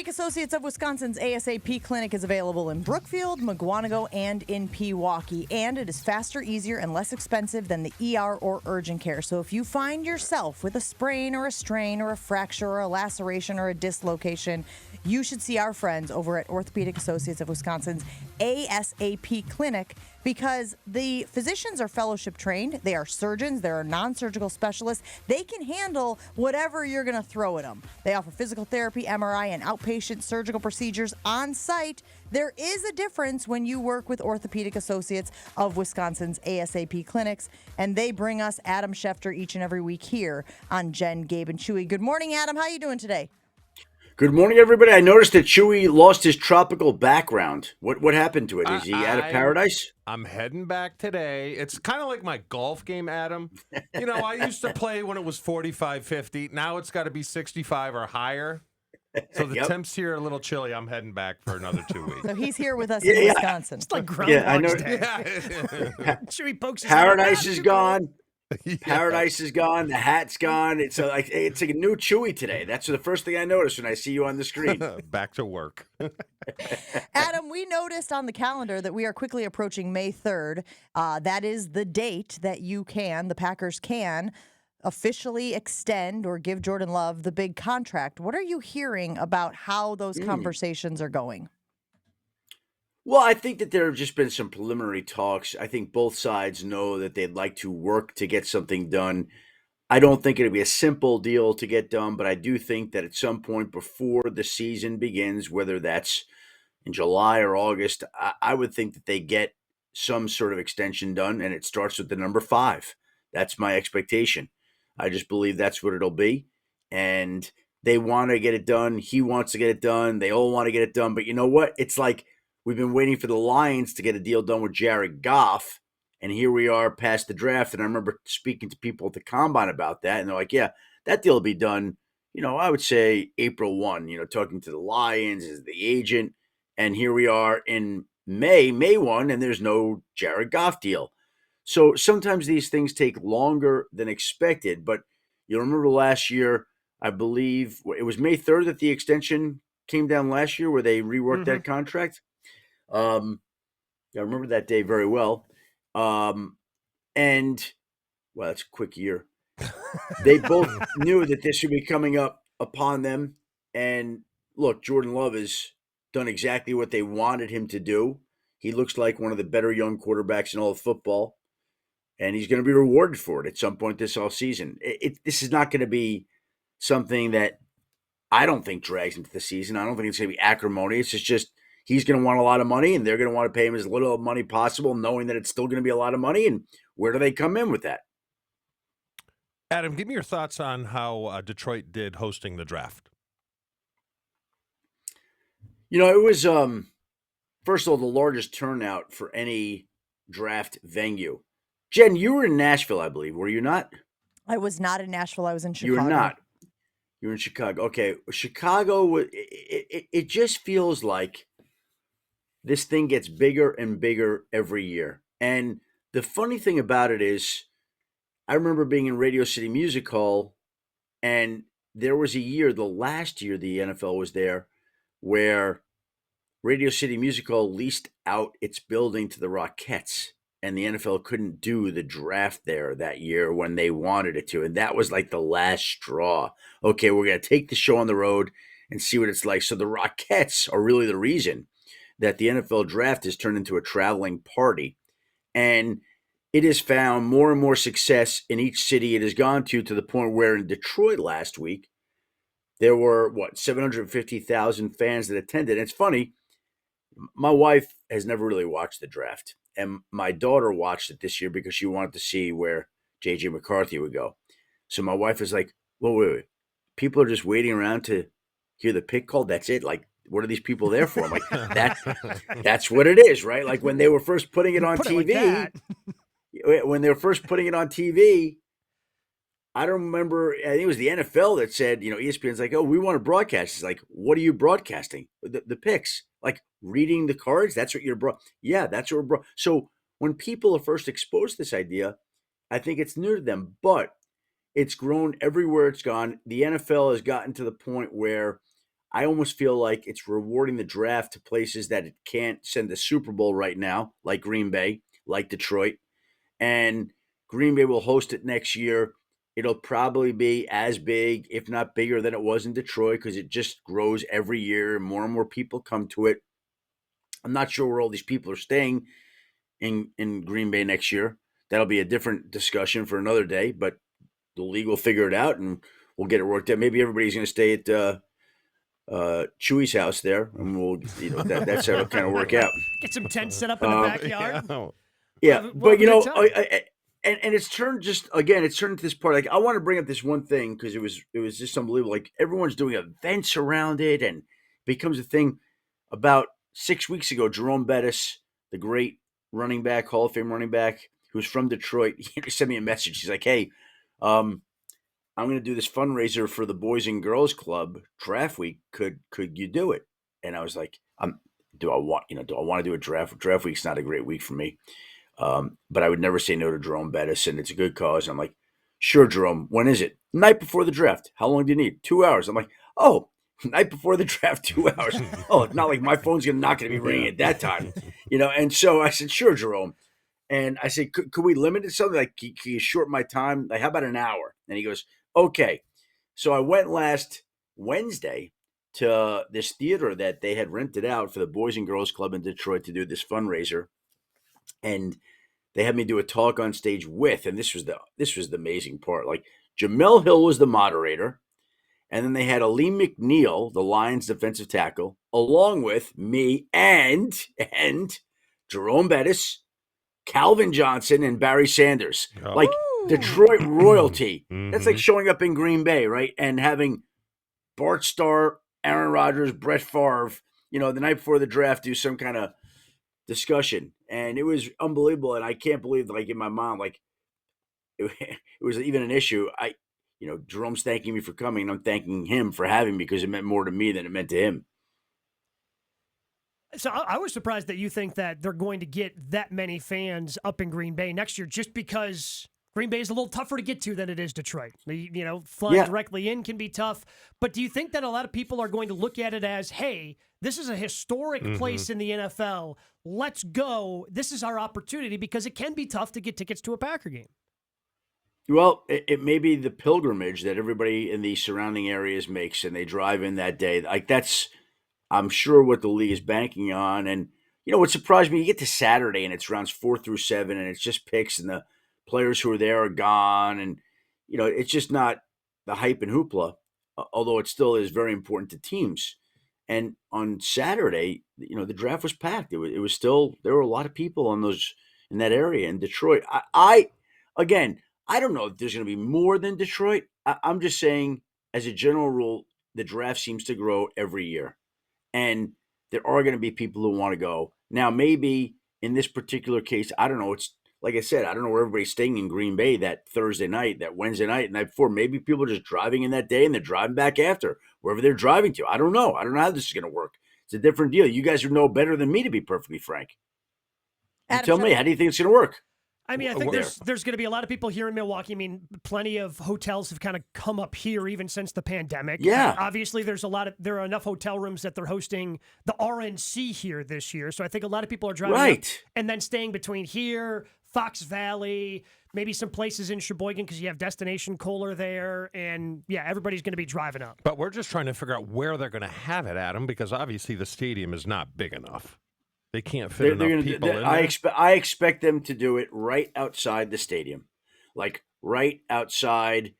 Orthopedic Associates of Wisconsin's ASAP clinic is available in Brookfield, Mugwanago, and in Pewaukee. And it is faster, easier, and less expensive than the ER or urgent care. So if you find yourself with a sprain or a strain or a fracture or a laceration or a dislocation, you should see our friends over at Orthopedic Associates of Wisconsin's ASAP clinic, because the physicians are fellowship trained. They are surgeons. They are non-surgical specialists. They can handle whatever you're going to throw at them. They offer physical therapy, MRI, and outpatient surgical procedures on site. There is a difference when you work with Orthopedic Associates of Wisconsin's ASAP clinics, and they bring us Adam Schefter each and every week here on Jen, Gabe, and Chewy. Good morning, Adam. How you doing today? Good morning, everybody. I noticed that Chewy lost his tropical background. What happened to it? Is he out of paradise? I'm heading back today. It's kind of like my golf game, Adam. You know, I used to play when it was 45, 50. Now it's got to be 65 or higher. So the temps here are a little chilly. I'm heading back for another 2 weeks. So he's here with us in Wisconsin. It's like Groundhog's Day. Chewy pokes his Paradise is gone. Paradise is gone. The hat's gone. It's like a new Chewy today. That's the first thing I noticed when I see you on the screen. Back to work. Adam, we noticed on the calendar that we are quickly approaching May 3rd. That is the date that the Packers can officially extend or give Jordan Love the big contract. What are you hearing about how those conversations are going? Well, I think that there have just been some preliminary talks. I think both sides know that they'd like to work to get something done. I don't think it'll be a simple deal to get done, but I do think that at some point before the season begins, whether that's in July or August, I would think that they get some sort of extension done, and it starts with the number 5. That's my expectation. I just believe that's what it'll be, and they want to get it done. He wants to get it done. They all want to get it done, but you know what? It's like we've been waiting for the Lions to get a deal done with Jared Goff, and here we are past the draft. And I remember speaking to people at the Combine about that, and they're like, yeah, that deal will be done, I would say April 1, talking to the Lions as the agent. And here we are in May 1, and there's no Jared Goff deal. So sometimes these things take longer than expected. But you'll remember last year, I believe it was May 3rd that the extension came down last year where they reworked that contract. I remember that day very well. And well, that's a quick year. They both knew that this would be coming up upon them. And look, Jordan Love has done exactly what they wanted him to do. He looks like one of the better young quarterbacks in all of football, and he's going to be rewarded for it at some point this offseason. This is not going to be something that I don't think drags into the season. I don't think it's going to be acrimonious. It's just he's going to want a lot of money, and they're going to want to pay him as little money possible, knowing that it's still going to be a lot of money. And where do they come in with that? Adam, give me your thoughts on how Detroit did hosting the draft. It was, first of all, the largest turnout for any draft venue. Jen, you were in Nashville, I believe. Were you not? I was not in Nashville. I was in Chicago. You were not. You were in Chicago. Okay. Chicago, it just feels like this thing gets bigger and bigger every year. And the funny thing about it is, I remember being in Radio City Music Hall, and there was a year, the last year the NFL was there, where Radio City Music Hall leased out its building to the Rockettes, and the NFL couldn't do the draft there that year when they wanted it to. And that was like the last straw. Okay, we're going to take the show on the road and see what it's like. So the Rockettes are really the reason that the NFL draft has turned into a traveling party. And it has found more and more success in each city it has gone to the point where in Detroit last week, there were, 750,000 fans that attended. And it's funny, my wife has never really watched the draft. And my daughter watched it this year because she wanted to see where J.J. McCarthy would go. So my wife was like, wait. People are just waiting around to hear the pick called? That's it? Like, what are these people there for? I'm like, that's what it is, right? Like when they were first putting it on TV, I don't remember. I think it was the NFL that said, ESPN's like, oh, we want to broadcast. It's like, what are you broadcasting? The picks, like reading the cards. That's what you're Yeah, that's what we're So when people are first exposed to this idea, I think it's new to them, but it's grown everywhere it's gone. The NFL has gotten to the point where I almost feel like it's rewarding the draft to places that it can't send the Super Bowl right now, like Green Bay, like Detroit. And Green Bay will host it next year. It'll probably be as big, if not bigger, than it was in Detroit because it just grows every year. More and more people come to it. I'm not sure where all these people are staying in Green Bay next year. That'll be a different discussion for another day, but the league will figure it out and we'll get it worked out. Maybe everybody's going to stay at Chewy's house there, and we'll, that's how it'll kind of work out. Get some tents set up in the backyard. Yeah, We'll have a good time. And it's turned it's turned into this part. Like, I want to bring up this one thing because it was just unbelievable. Like, everyone's doing events around it, and it becomes a thing. About 6 weeks ago, Jerome Bettis, the great running back, Hall of Fame running back, who's from Detroit, he sent me a message. He's like, "Hey, I'm going to do this fundraiser for the Boys and Girls Club draft week. Could you do it?" And I was like, do I want to do a draft? Draft week's not a great week for me. But I would never say no to Jerome Bettis, and it's a good cause. I'm like, "Sure, Jerome. When is it?" "Night before the draft." "How long do you need?" 2 hours. I'm like, "Oh, night before the draft, 2 hours." Oh, it's not like my phone's not going to be ringing at that time, And so I said, "Sure, Jerome." And I said, could we limit it to something? Like, can you shorten my time? Like, how about an hour? And he goes, "Okay." So I went last Wednesday to this theater that they had rented out for the Boys and Girls Club in Detroit to do this fundraiser. And they had me do a talk on stage with, and this was the amazing part. Like, Jamel Hill was the moderator, and then they had Ali McNeil, the Lions defensive tackle, along with me and Jerome Bettis, Calvin Johnson, and Barry Sanders. Oh. Like, Detroit royalty. Mhm. That's like showing up in Green Bay, right? And having Bart Starr, Aaron Rodgers, Brett Favre, the night before the draft do some kind of discussion. And it was unbelievable. And I can't believe, like, in my mind, like, it was even an issue. Jerome's thanking me for coming, and I'm thanking him for having me because it meant more to me than it meant to him. So I was surprised that you think that they're going to get that many fans up in Green Bay next year just because Green Bay is a little tougher to get to than it is Detroit. Flying directly in can be tough. But do you think that a lot of people are going to look at it as, hey, this is a historic place in the NFL. Let's go. This is our opportunity, because it can be tough to get tickets to a Packer game. Well, it may be the pilgrimage that everybody in the surrounding areas makes, and they drive in that day. Like, that's, I'm sure, what the league is banking on. And, what surprised me, you get to Saturday and it's rounds 4 through 7 and it's just picks and the players who are there are gone. And, it's just not the hype and hoopla, although it still is very important to teams. And on Saturday, the draft was packed. It was still, there were a lot of people in that area in Detroit. Again, I don't know if there's going to be more than Detroit. I'm just saying, as a general rule, the draft seems to grow every year. And there are going to be people who want to go. Now, maybe in this particular case, I don't know. It's like I said, I don't know where everybody's staying in Green Bay that Thursday night, that Wednesday night, night before. Maybe people are just driving in that day and they're driving back after, wherever they're driving to. I don't know. I don't know how this is going to work. It's a different deal. You guys know better than me, to be perfectly frank. Tell me, how do you think it's going to work? I mean, I think there's going to be a lot of people here in Milwaukee. I mean, plenty of hotels have kind of come up here even since the pandemic. Yeah. Obviously, there are enough hotel rooms that they're hosting the RNC here this year. So I think a lot of people are driving up and then staying between here, Fox Valley, maybe some places in Sheboygan because you have Destination Kohler there. And, yeah, everybody's going to be driving up. But we're just trying to figure out where they're going to have it, Adam, because obviously the stadium is not big enough. They can't fit enough people in there. I expect them to do it right outside the stadium, like right outside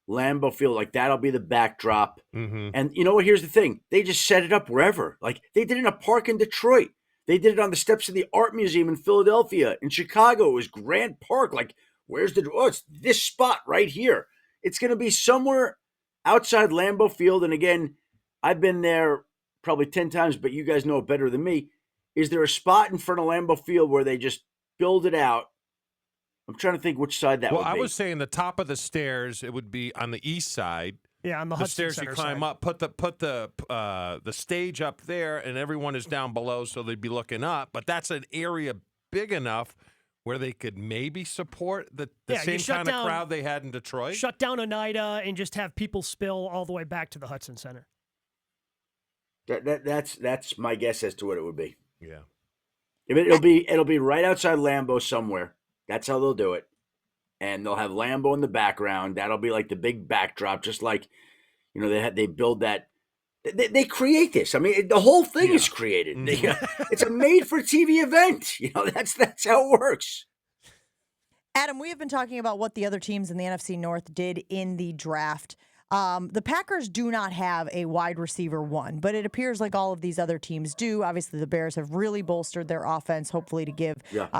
Lambeau Field. Like, that'll be the backdrop. Mm-hmm. And you know what? Here's the thing: they just set it up wherever. Like, they did it in a park in Detroit. They did it on the steps of the Art Museum in Philadelphia. In Chicago, it was Grant Park. Like, it's this spot right here. It's going to be somewhere outside Lambeau Field. And again, I've been there probably 10 times, but you guys know it better than me. Is there a spot in front of Lambeau Field where they just build it out? I'm trying to think which side that would be. Well, I was saying the top of the stairs, it would be on the east side. Yeah, on the Hudson stairs Center you climb side. up, put the stage up there, and everyone is down below, so they'd be looking up. But that's an area big enough where they could maybe support the same kind of crowd they had in Detroit. Shut down Oneida and just have people spill all the way back to the Hudson Center. That's my guess as to what it would be. Yeah. It'll be right outside Lambeau somewhere. That's how they'll do it, and they'll have Lambeau in the background. That'll be like the big backdrop, just like they build that. They create this. I mean, the whole thing is created. It's a made-for-TV event. That's how it works. Adam, we have been talking about what the other teams in the NFC North did in the draft. The Packers do not have a wide receiver one, but it appears like all of these other teams do. Obviously, the Bears have really bolstered their offense, hopefully to give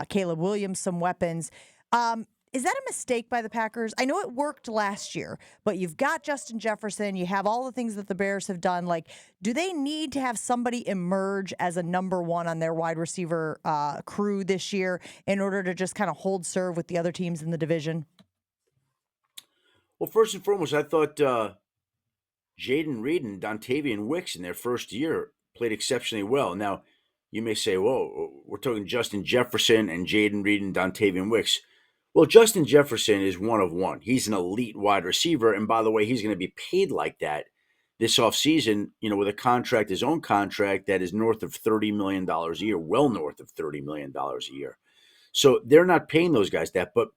Caleb Williams some weapons. Is that a mistake by the Packers? I know it worked last year, but you've got Justin Jefferson. You have all the things that the Bears have done. Like, do they need to have somebody emerge as a number one on their wide receiver crew this year in order to just kind of hold serve with the other teams in the division? Well, first and foremost, I thought Jaden Reed and Dontavian Wicks in their first year played exceptionally well. Now, you may say, whoa, we're talking Justin Jefferson and Jaden Reed and Dontavian Wicks. Well, Justin Jefferson is one of one. He's an elite wide receiver. And by the way, he's going to be paid like that this offseason, with his own contract that is north of $30 million a year, well north of $30 million a year. So they're not paying those guys that. But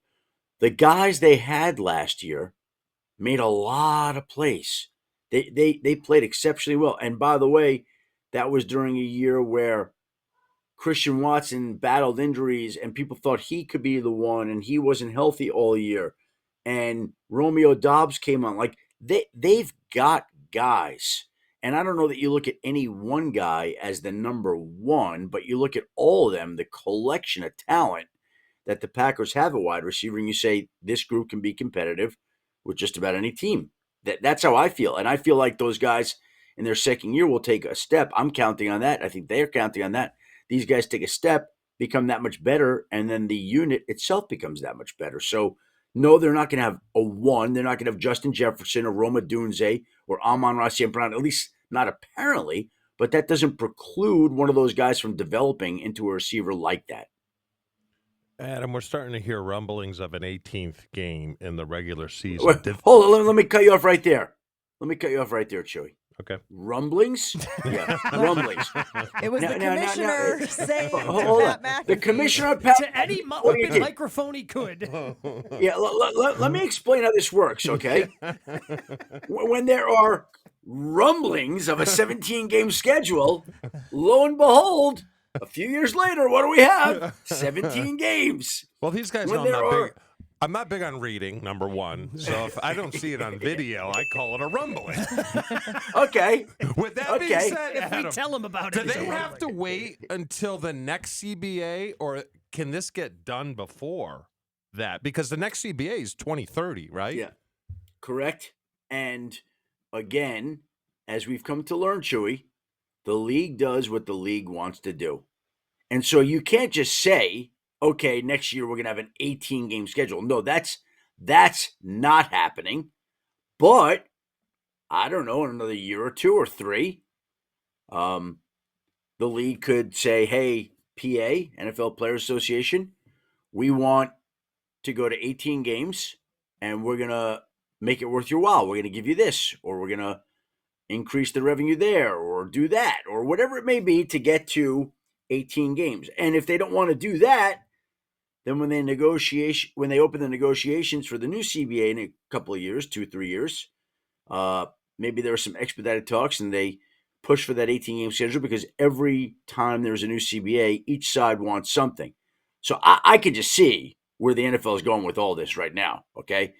the guys they had last year made a lot of plays. They played exceptionally well. And by the way, that was during a year where Christian Watson battled injuries and people thought he could be the one, and he wasn't healthy all year. And Romeo Doubs came on. Like, they've got guys. And I don't know that you look at any one guy as the number one, but you look at all of them, the collection of talent that the Packers have at wide receiver, and you say this group can be competitive with just about any team. That's how I feel. And I feel like those guys in their second year will take a step. I'm counting on that. I think they're counting on that. These guys take a step, become that much better, and then the unit itself becomes that much better. So, no, they're not going to have a one. They're not going to have Justin Jefferson or Roma Dunze or Amon-Ra St. Brown, at least not apparently, but that doesn't preclude one of those guys from developing into a receiver like that. Adam, we're starting to hear rumblings of an 18th game in the regular season. Hold on, let me cut you off right there. Chewy. Okay. Rumblings? Yeah, rumblings. It was the commissioner saying to Pat McAfee. The commissioner, Pat. To any open microphone he could. Yeah, let me explain how this works, okay? When there are rumblings of a 17-game schedule, lo and behold, a few years later, what do we have? 17 games. Well, these guys know I'm not big on reading, number one. So if I don't see it on video, I call it a rumbling. Okay. With that being said, If Adam, we tell him about do it, they have to wait until the next CBA, or can this get done before that? Because the next CBA is 2030, right? Yeah, correct. And again, as we've come to learn, Chewy, the league does what the league wants to do. And so you can't just say, okay, next year we're going to have an 18-game schedule. No, that's not happening. But I don't know, in another year or two or three, the league could say, hey, PA, NFL Players Association, we want to go to 18 games, and we're going to make it worth your while. We're going to give you this, or we're going to increase the revenue there, or do that, or whatever it may be to get to 18 games. And if they don't want to do that, then when they open the negotiations for the new CBA in a couple of years, 2-3 years, maybe there are some expedited talks and they push for that 18-game schedule, because every time there's a new CBA, each side wants something. So I could just see where the NFL is going with all this right now, okay?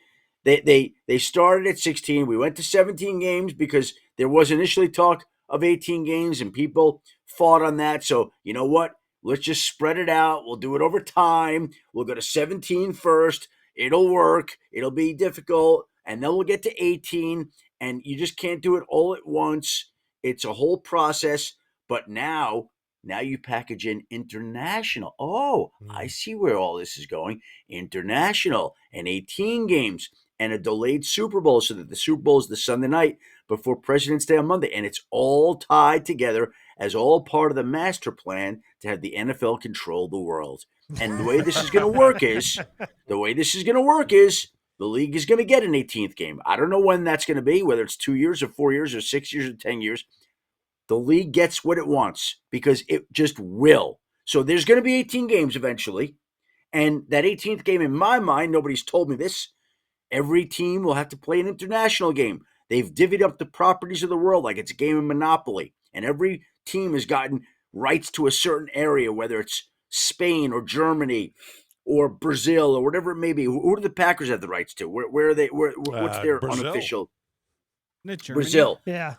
They started at 16. We went to 17 games because there was initially talk of 18 games and people fought on that. So you know what? Let's just spread it out. We'll do it over time. We'll go to 17 first. It'll work. It'll be difficult. And then we'll get to 18. And you just can't do it all at once. It's a whole process. But now you package in international. Oh, I see where all this is going. International and 18 games and a delayed Super Bowl, so that the Super Bowl is the Sunday night before President's Day on Monday. And it's all tied together as all part of the master plan to have the NFL control the world. And the way this is going to work is, the league is going to get an 18th game. I don't know when that's going to be, whether it's 2 years or 4 years or 6 years or 10 years. The league gets what it wants because it just will. So there's going to be 18 games eventually. And that 18th game, in my mind, nobody's told me this, every team will have to play an international game. They've divvied up the properties of the world like it's a game of Monopoly. And every team has gotten rights to a certain area, whether it's Spain or Germany or Brazil or whatever it may be. Who do the Packers have the rights to? Where are they? What's their Brazil. unofficial? Brazil. Yeah.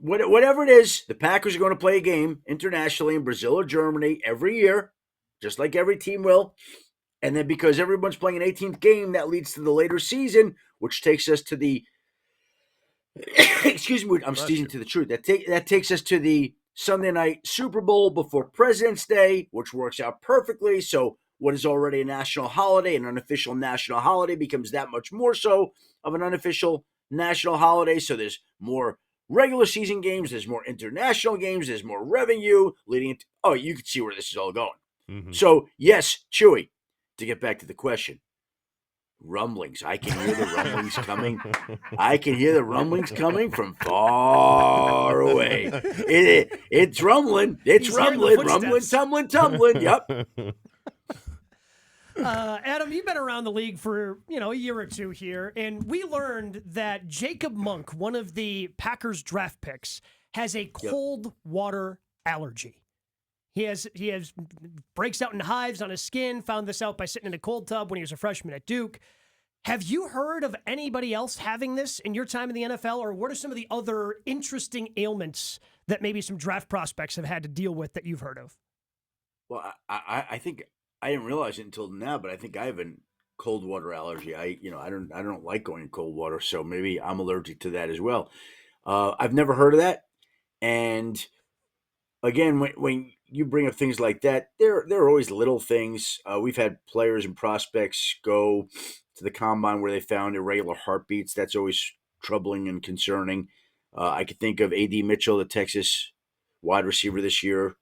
Whatever it is, the Packers are going to play a game internationally in Brazil or Germany every year, just like every team will. And then because everyone's playing an 18th game, that leads to the later season, which takes us to the excuse me, I'm sneezing to the truth. That takes us to the Sunday night Super Bowl before President's Day, which works out perfectly. So what is already a national holiday, an unofficial national holiday, becomes that much more so of an unofficial national holiday. So there's more regular season games, there's more international games, there's more revenue leading into, you can see where this is all going. Mm-hmm. So yes, Chewy, to get back to the question, rumblings. I can hear the rumblings coming. I can hear the rumblings coming from far away. It's rumbling. It's rumbling. Tumbling. Yep. Adam, you've been around the league for, a year or two here, and we learned that Jacob Monk, one of the Packers draft picks, has a cold water allergy. He has breaks out in hives on his skin, found this out by sitting in a cold tub when he was a freshman at Duke. Have you heard of anybody else having this in your time in the NFL, or what are some of the other interesting ailments that maybe some draft prospects have had to deal with that you've heard of? Well, I think I didn't realize it until now, but I think I have a cold water allergy. I don't like going in cold water, so maybe I'm allergic to that as well. I've never heard of that, and again, when you bring up things like that, there are always little things. We've had players and prospects go to the combine where they found irregular heartbeats. That's always troubling and concerning. I could think of A.D. Mitchell, the Texas wide receiver this year,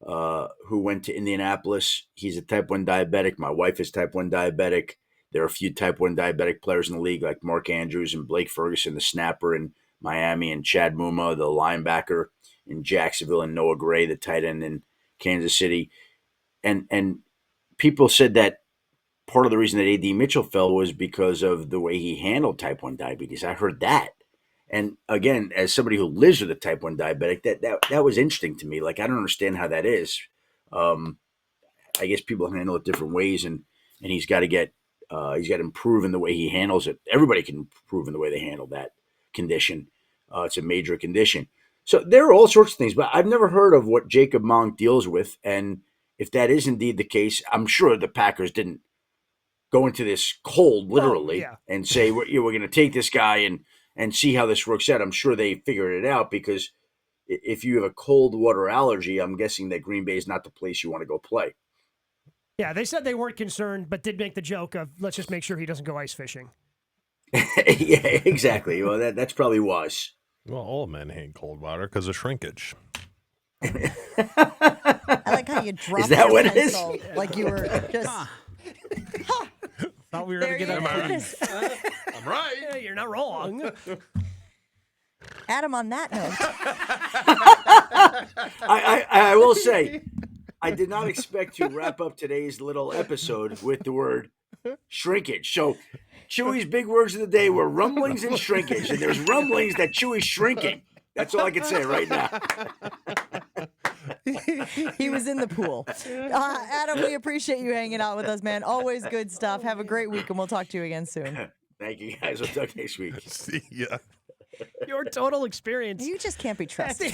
who went to Indianapolis. He's a type 1 diabetic. My wife is type 1 diabetic. There are a few type 1 diabetic players in the league like Mark Andrews and Blake Ferguson, the snapper in Miami, and Chad Muma, the linebacker in Jacksonville, and Noah Gray, the tight end in Kansas City. And people said that part of the reason that A.D. Mitchell fell was because of the way he handled type 1 diabetes. I heard that. And again, as somebody who lives with a type 1 diabetic, that was interesting to me. Like, I don't understand how that is. I guess people handle it different ways, and he's got to improve in the way he handles it. Everybody can improve in the way they handle that condition. It's a major condition. So there are all sorts of things, but I've never heard of what Jacob Monk deals with. And if that is indeed the case, I'm sure the Packers didn't go into this cold, literally, and say, we're going to take this guy and see how this works out. I'm sure they figured it out, because if you have a cold water allergy, I'm guessing that Green Bay is not the place you want to go play. Yeah, they said they weren't concerned, but did make the joke of, let's just make sure he doesn't go ice fishing. Yeah, exactly. Well, that's probably wise. Well, all men hate cold water because of shrinkage. I like how you dropped Is that your what it is? pencil, like you were just... Thought we were going to get I'm right. Yeah, you're not wrong. Adam, on that note. I will say, I did not expect to wrap up today's little episode with the word shrinkage. So Chewy's big words of the day were rumblings and shrinkage. And there's rumblings that Chewy's shrinking. That's all I can say right now. He was in the pool. Adam, we appreciate you hanging out with us, man. Always good stuff. Have a great week, and we'll talk to you again soon. Thank you, guys. We'll talk next week. See ya. Your total experience. You just can't be trusted.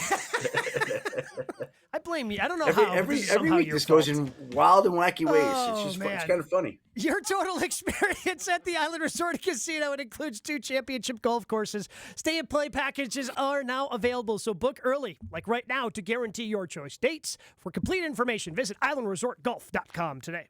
I blame you. I don't know how. Every week this fault. goes in wild and wacky ways. Oh, it's just fun. It's man. kind of funny. Your total experience at the Island Resort Casino. It includes 2 championship golf courses. Stay and play packages are now available, so book early, like right now, to guarantee your choice. Dates. For complete information, visit islandresortgolf.com today.